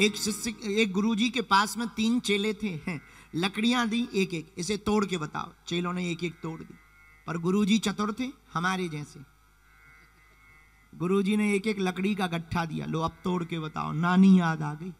एक शिष्य, एक गुरुजी के पास में 3 चेले थे, लकड़ियां दी एक एक, इसे तोड़ के बताओ। चेलों ने एक एक तोड़ दी, पर गुरुजी चतुर थे हमारे जैसे। गुरुजी ने एक एक लकड़ी का गट्ठा दिया, लो अब तोड़ के बताओ। नानी याद आ गई,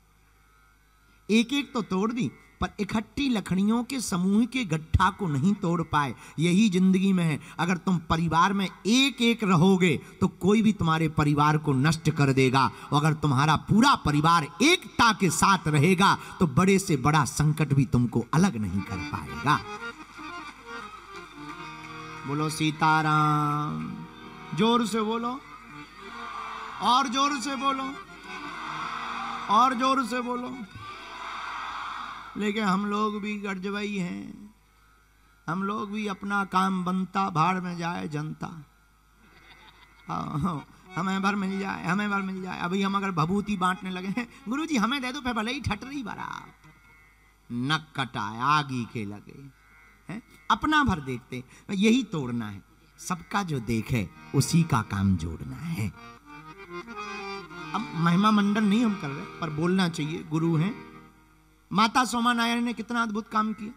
एक एक तो तोड़ दी, पर इकट्ठी लकड़ियों के समूह के गट्ठा को नहीं तोड़ पाए। यही जिंदगी में है, अगर तुम परिवार में एक एक रहोगे तो कोई भी तुम्हारे परिवार को नष्ट कर देगा, और अगर तुम्हारा पूरा परिवार एकता के साथ रहेगा तो बड़े से बड़ा संकट भी तुमको अलग नहीं कर पाएगा। बोलो सीताराम, जोर से बोलो, और जोर से बोलो, और जोर से बोलो। लेकिन हम लोग भी गरजवई हैं, हम लोग भी अपना काम बनता, भाड़ में जाए जनता। हमें भर मिल जाए, हमें भर मिल जाए। अभी हम अगर भभूति बांटने लगे हैं, गुरुजी हमें दे दो, फिर भले ही ठटरी भरा, नक कटाए आगी के लगे हैं। अपना भर देखते, यही तोड़ना है। सबका जो देखे उसी का काम जोड़ना है। अब महिमा मंडन नहीं हम कर रहे, पर बोलना चाहिए, गुरु हैं। माता सोमा नायर ने कितना अद्भुत काम किया,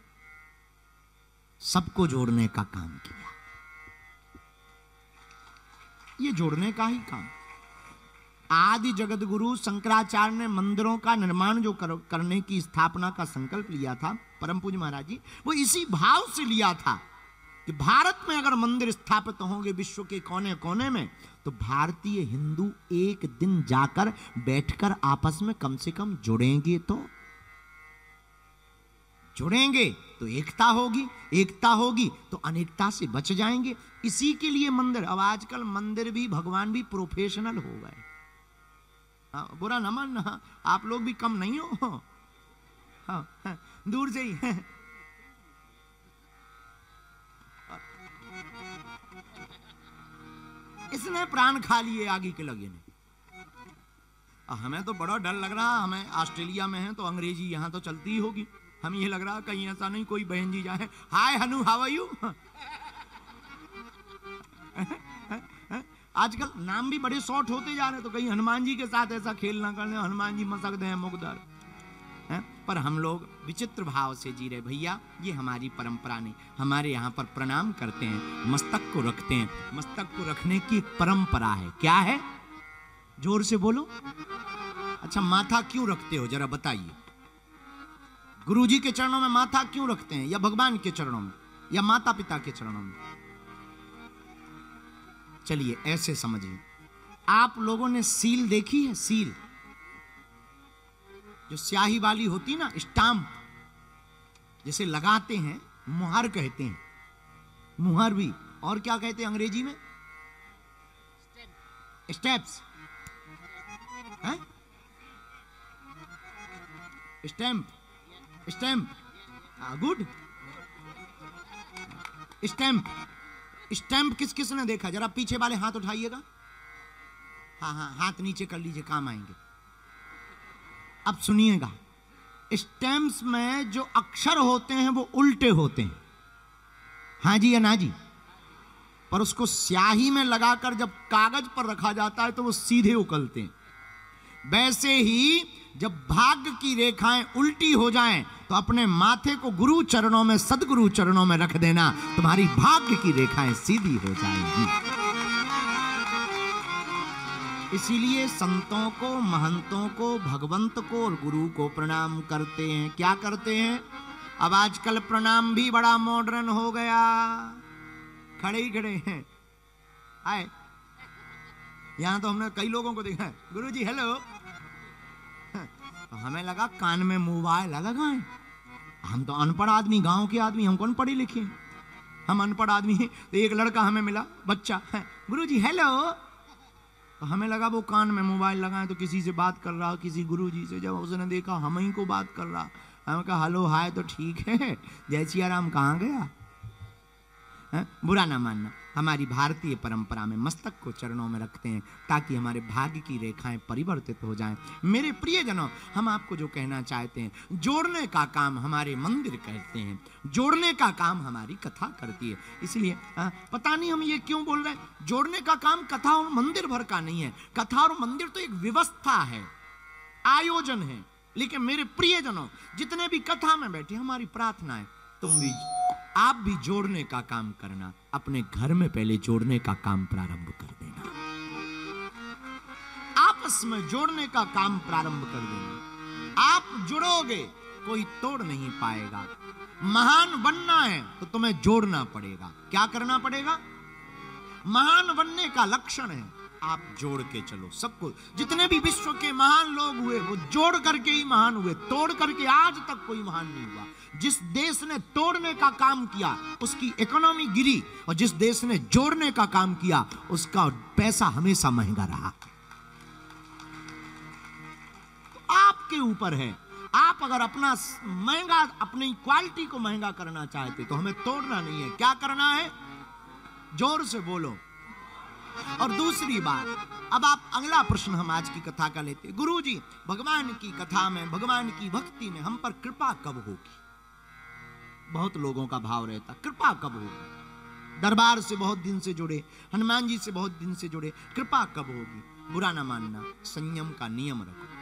सबको जोड़ने का काम किया। ये जोड़ने का ही काम। आदि जगत गुरु शंकराचार्य ने मंदिरों का निर्माण जो करने की स्थापना का संकल्प लिया था, परम पूज्य महाराज जी, वो इसी भाव से लिया था कि भारत में अगर मंदिर स्थापित होंगे विश्व के कोने कोने में, तो भारतीय हिंदू एक दिन जाकर बैठकर आपस में कम से कम जुड़ेंगे तो एकता होगी, एकता होगी तो अनेकता से बच जाएंगे। इसी के लिए मंदिर। अब आजकल मंदिर भी, भगवान भी प्रोफेशनल हो गए। बुरा न मानना, आप लोग भी कम नहीं हो। हाँ, दूर से ही इसने प्राण खा लिए आगे के लगे ने। हमें तो बड़ा डर लग रहा, हमें ऑस्ट्रेलिया में है तो अंग्रेजी यहां तो चलती ही होगी। हम ये लग रहा कहीं ऐसा नहीं कोई बहन जी जाए, हाय हनु हाउ आर यू। आजकल नाम भी बड़े शॉर्ट होते जा रहे, तो कहीं हनुमान जी के साथ ऐसा खेल ना करने, हनुमान जी मसक दे मुकदर। पर हम लोग विचित्र भाव से जी रहे। भैया ये हमारी परंपरा नहीं। हमारे यहाँ पर प्रणाम करते हैं, मस्तक को रखते हैं। मस्तक को रखने की परंपरा है। क्या है? जोर से बोलो। अच्छा, माथा क्यों रखते हो जरा बताइए। गुरुजी के चरणों में माथा क्यों रखते हैं, या भगवान के चरणों में, या माता पिता के चरणों में? चलिए ऐसे समझिए, आप लोगों ने सील देखी है? सील जो स्याही वाली होती ना, स्टाम्प जिसे लगाते हैं, मुहर कहते हैं। मुहर भी, और क्या कहते हैं अंग्रेजी में? Steps, stamp, stamp, good. Stamp, stamp किस किस ने देखा? जरा पीछे वाले हाथ उठाइएगा। हाँ हाँ, हाथ नीचे कर लीजिए, काम आएंगे। अब सुनिएगा, स्टैम्प्स में जो अक्षर होते हैं वो उल्टे होते हैं, हाँ जी या ना जी? पर उसको स्याही में लगाकर जब कागज पर रखा जाता है तो वो सीधे उकलते हैं। वैसे ही जब भाग्य की रेखाएं उल्टी हो जाएं तो अपने माथे को गुरु चरणों में, सदगुरु चरणों में रख देना, तुम्हारी भाग्य की रेखाएं सीधी हो जाएंगी। इसीलिए संतों को, महंतों को, भगवंत को और गुरु को प्रणाम करते हैं। क्या करते हैं? अब आजकल प्रणाम भी बड़ा मॉडर्न हो गया। खड़े ही खड़े हैं। आए, यहां तो हमने कई लोगों को देखा है, गुरुजी हेलो। तो हमें लगा कान में मोबाइल लगाए। हम तो अनपढ़ आदमी, गांव के आदमी, हम कौन पढ़े लिखे, हम अनपढ़ आदमी हैं। तो एक लड़का हमें मिला, बच्चा है, गुरुजी हेलो। तो हमें लगा वो कान में मोबाइल लगाए तो किसी से बात कर रहा, किसी गुरुजी से। जब उसने देखा हम ही को बात कर रहा, हमें कहा हेलो हाय तो ठीक है, जय सिया राम कहाँ गया? बुरा ना मानना, हमारी भारतीय परंपरा में मस्तक को चरणों में रखते हैं ताकि हमारे भाग्य की रेखाएं परिवर्तित हो जाएं। मेरे प्रियजनों, हम आपको जो कहना चाहते हैं, जोड़ने का काम हमारे मंदिर करते हैं, जोड़ने का काम हमारी कथा करती है। इसलिए पता नहीं हम ये क्यों बोल रहे हैं। जोड़ने का काम कथा और मंदिर भर का नहीं है। कथा और मंदिर तो एक व्यवस्था है, आयोजन है। लेकिन मेरे प्रियजनों, जितने भी कथा में बैठे, हमारी प्रार्थना है तुम भी, आप भी जोड़ने का काम करना। अपने घर में पहले जोड़ने का काम प्रारंभ कर देना, आपस में जोड़ने का काम प्रारंभ कर देना। आप जुड़ोगे, कोई तोड़ नहीं पाएगा। महान बनना है तो तुम्हें जोड़ना पड़ेगा। क्या करना पड़ेगा? महान बनने का लक्षण है आप जोड़ के चलो सबको। जितने भी विश्व के महान लोग हुए वो जोड़ करके ही महान हुए, तोड़ करके आज तक कोई महान नहीं हुआ। जिस देश ने तोड़ने का काम किया उसकी इकोनॉमी गिरी, और जिस देश ने जोड़ने का काम किया उसका पैसा हमेशा महंगा रहा। तो आपके ऊपर है, आप अगर अपना महंगा, अपनी क्वालिटी को महंगा करना चाहते तो हमें तोड़ना नहीं है। क्या करना है? जोर से बोलो। और दूसरी बात, अब आप अगला प्रश्न हम आज की कथा का लेते। गुरुजी, भगवान की कथा में, भगवान की भक्ति में हम पर कृपा कब होगी? बहुत लोगों का भाव रहता, कृपा कब होगी? दरबार से बहुत दिन से जुड़े, हनुमान जी से बहुत दिन से जुड़े, कृपा कब होगी? बुरा ना मानना, संयम का नियम रखो।